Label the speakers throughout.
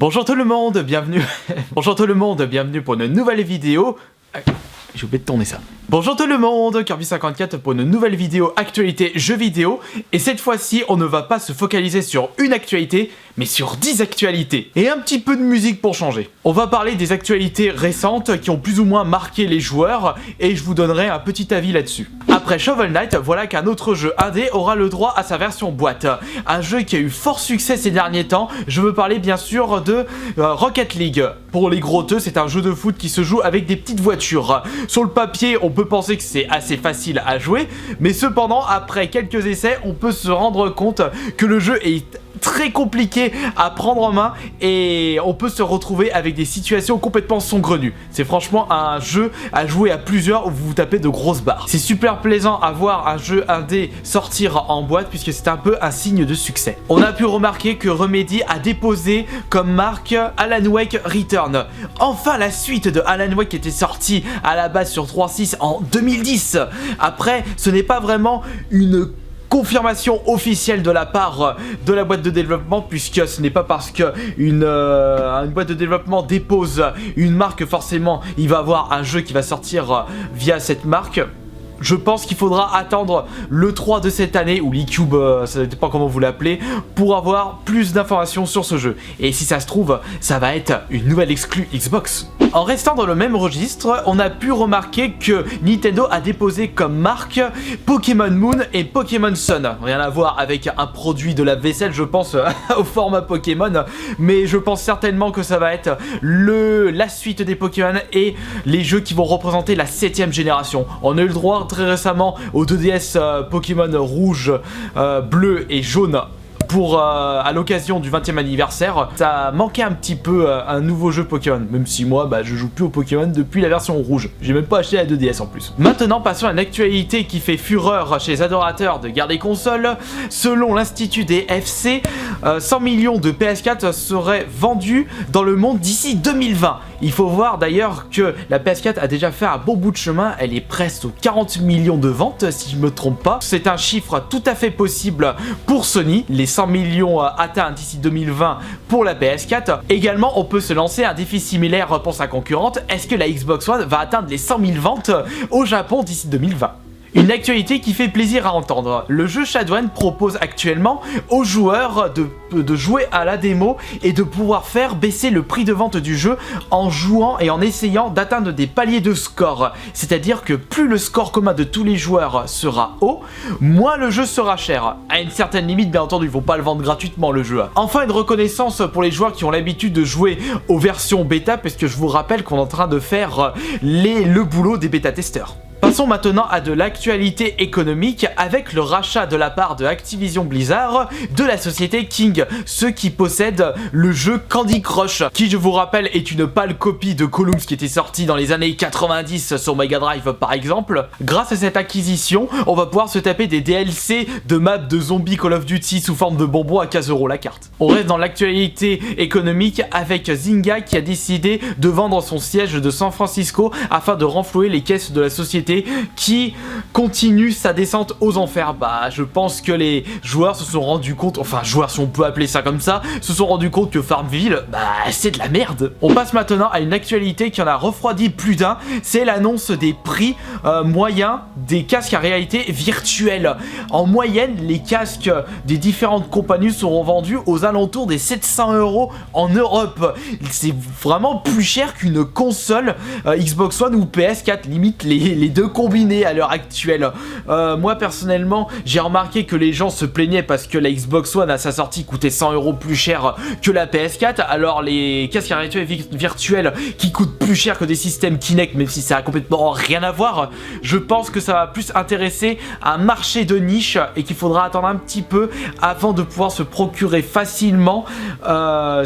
Speaker 1: Bonjour tout le monde, bienvenue. Bonjour tout le monde, bienvenue pour une nouvelle vidéo. J'ai oublié de tourner ça. Bonjour tout le monde, Kirby54 pour une nouvelle vidéo actualité jeux vidéo. Et cette fois-ci, on ne va pas se focaliser sur une actualité, mais sur 10 actualités. Et un petit peu de musique pour changer. On va parler des actualités récentes qui ont plus ou moins marqué les joueurs, et je vous donnerai un petit avis là-dessus. Après Shovel Knight, voilà qu'un autre jeu indé aura le droit à sa version boîte. Un jeu qui a eu fort succès ces derniers temps, je veux parler bien sûr de Rocket League. Pour les grotteux, c'est un jeu de foot qui se joue avec des petites voitures. Sur le papier, on peut penser que c'est assez facile à jouer, mais cependant, après quelques essais, on peut se rendre compte que le jeu est très compliqué à prendre en main et on peut se retrouver avec des situations complètement saugrenues. C'est franchement un jeu à jouer à plusieurs où vous vous tapez de grosses barres. C'est super plaisant à voir un jeu indé sortir en boîte puisque c'est un peu un signe de succès. On a pu remarquer que Remedy a déposé comme marque Alan Wake Return. Enfin la suite de Alan Wake qui était sortie à la base sur 3.6 en 2010. Après, ce n'est pas vraiment une confirmation officielle de la part de la boîte de développement, puisque ce n'est pas parce que une boîte de développement dépose une marque, forcément il va avoir un jeu qui va sortir via cette marque. Je pense qu'il faudra attendre le 3 de cette année, ou l'E-Cube, ça dépend comment vous l'appelez, pour avoir plus d'informations sur ce jeu. Et si ça se trouve, ça va être une nouvelle exclue Xbox. En restant dans le même registre, on a pu remarquer que Nintendo a déposé comme marque Pokémon Moon et Pokémon Sun. Rien à voir avec un produit de la vaisselle, je pense, au format Pokémon, mais je pense certainement que ça va être la suite des Pokémon et les jeux qui vont représenter la 7ème génération. On a eu le droit très récemment au 2DS Pokémon rouge, bleu et jaune à l'occasion du 20e anniversaire. Ça manquait un petit peu un nouveau jeu Pokémon, même si moi je joue plus au Pokémon depuis la version rouge. J'ai même pas acheté la 2DS en plus. Maintenant passons à une actualité qui fait fureur chez les adorateurs de guerre des consoles. Selon l'Institut des FC, 100 millions de PS4 seraient vendus dans le monde d'ici 2020. Il faut voir d'ailleurs que la PS4 a déjà fait un bon bout de chemin, elle est presque aux 40 millions de ventes si je me trompe pas. C'est un chiffre tout à fait possible pour Sony, les 100 millions atteints d'ici 2020 pour la PS4. Également, on peut se lancer un défi similaire pour sa concurrente. Est-ce que la Xbox One va atteindre les 100 000 ventes au Japon d'ici 2020 ? Une actualité qui fait plaisir à entendre. Le jeu Shadowrun propose actuellement aux joueurs de jouer à la démo et de pouvoir faire baisser le prix de vente du jeu en jouant et en essayant d'atteindre des paliers de score. C'est-à-dire que plus le score commun de tous les joueurs sera haut, moins le jeu sera cher. À une certaine limite, bien entendu, il ne faut pas le vendre gratuitement le jeu. Enfin, une reconnaissance pour les joueurs qui ont l'habitude de jouer aux versions bêta, parce que je vous rappelle qu'on est en train de faire le boulot des bêta-testeurs. Passons maintenant à de l'actualité économique avec le rachat de la part de Activision Blizzard de la société King, ceux qui possèdent le jeu Candy Crush, qui je vous rappelle est une pâle copie de Columns qui était sorti dans les années 90 sur Mega Drive par exemple. Grâce à cette acquisition, on va pouvoir se taper des DLC de maps de zombies Call of Duty sous forme de bonbons à 15 € la carte. On reste dans l'actualité économique avec Zynga qui a décidé de vendre son siège de San Francisco afin de renflouer les caisses de la société qui continue sa descente aux enfers. Je pense que les joueurs se sont rendus compte, enfin joueurs si on peut appeler ça comme ça, se sont rendus compte que Farmville, c'est de la merde. On passe maintenant à une actualité qui en a refroidi plus d'un, c'est l'annonce des prix moyens des casques à réalité virtuelle. En moyenne, les casques des différentes compagnies seront vendus aux alentours des 700 € en Europe. C'est vraiment plus cher qu'une console Xbox One ou PS4, limite les deux combinés à l'heure actuelle. Moi personnellement, j'ai remarqué que les gens se plaignaient parce que la Xbox One à sa sortie coûtait 100 € plus cher que la PS4, alors les casques à réalité virtuelle qui coûtent plus cher que des systèmes Kinect, même si ça a complètement rien à voir, je pense que ça va plus intéresser un marché de niche et qu'il faudra attendre un petit peu avant de pouvoir se procurer facilement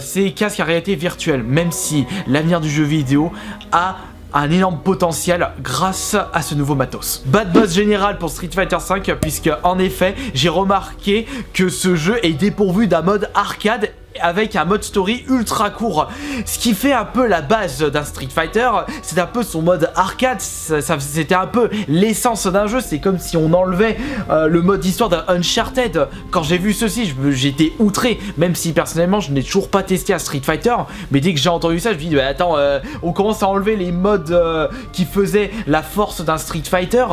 Speaker 1: ces casques à réalité virtuelle, même si l'avenir du jeu vidéo a un énorme potentiel grâce à ce nouveau matos. Bad buzz général pour Street Fighter V puisque en effet j'ai remarqué que ce jeu est dépourvu d'un mode arcade avec un mode story ultra court. Ce qui fait un peu la base d'un Street Fighter, c'est un peu son mode arcade, c'était un peu l'essence d'un jeu, c'est comme si on enlevait le mode histoire d'un Uncharted. Quand j'ai vu ceci, j'étais outré, même si personnellement je n'ai toujours pas testé un Street Fighter, mais dès que j'ai entendu ça, je me dis, bah, attends, on commence à enlever les modes qui faisaient la force d'un Street Fighter.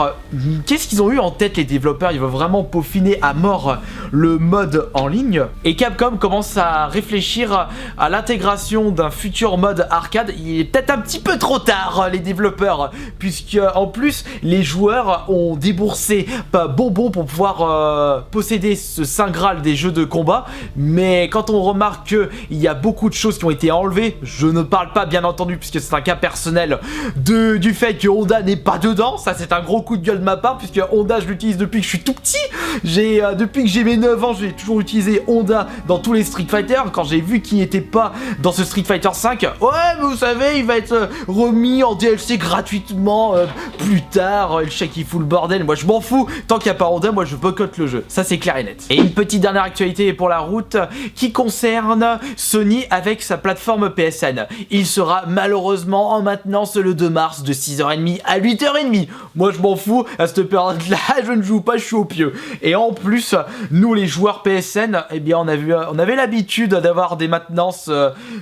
Speaker 1: Qu'est-ce qu'ils ont eu en tête les développeurs? Ils veulent vraiment peaufiner à mort le mode en ligne, et Capcom commence à réfléchir à l'intégration d'un futur mode arcade. Il est peut-être un petit peu trop tard, les développeurs, puisque en plus les joueurs ont déboursé pas bonbon pour pouvoir posséder ce saint graal des jeux de combat. Mais quand on remarque qu'il y a beaucoup de choses qui ont été enlevées, je ne parle pas bien entendu puisque c'est un cas personnel du fait que Honda n'est pas dedans, ça c'est un gros coup de gueule de ma part, puisque Honda je l'utilise depuis que je suis tout petit. Depuis que j'ai mes 9 ans, j'ai toujours utilisé Honda dans tous les Street Fighter. Quand j'ai vu qu'il n'était pas dans ce Street Fighter 5, ouais mais vous savez, il va être remis en DLC gratuitement plus tard, le chèque il fout le bordel. Moi je m'en fous, tant qu'il n'y a pas Honda, moi je boycotte le jeu, ça c'est clair et net. Et une petite dernière actualité pour la route qui concerne Sony avec sa plateforme PSN. Il sera malheureusement en maintenance le 2 mars de 6h30 à 8h30. Moi je m'en fous, à cette période là je ne joue pas, je suis au pieu. Et en plus, nous les joueurs PSN, eh bien on avait l'habitude d'avoir des maintenances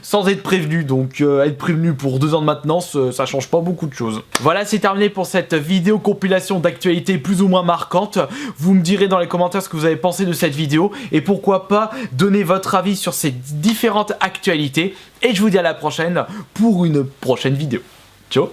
Speaker 1: sans être prévenu, donc être prévenu pour 2 ans de maintenance, ça change pas beaucoup de choses. Voilà, c'est terminé pour cette vidéo compilation d'actualités plus ou moins marquantes. Vous me direz dans les commentaires ce que vous avez pensé de cette vidéo, et pourquoi pas donner votre avis sur ces différentes actualités. Et je vous dis à la prochaine pour une prochaine vidéo. Ciao.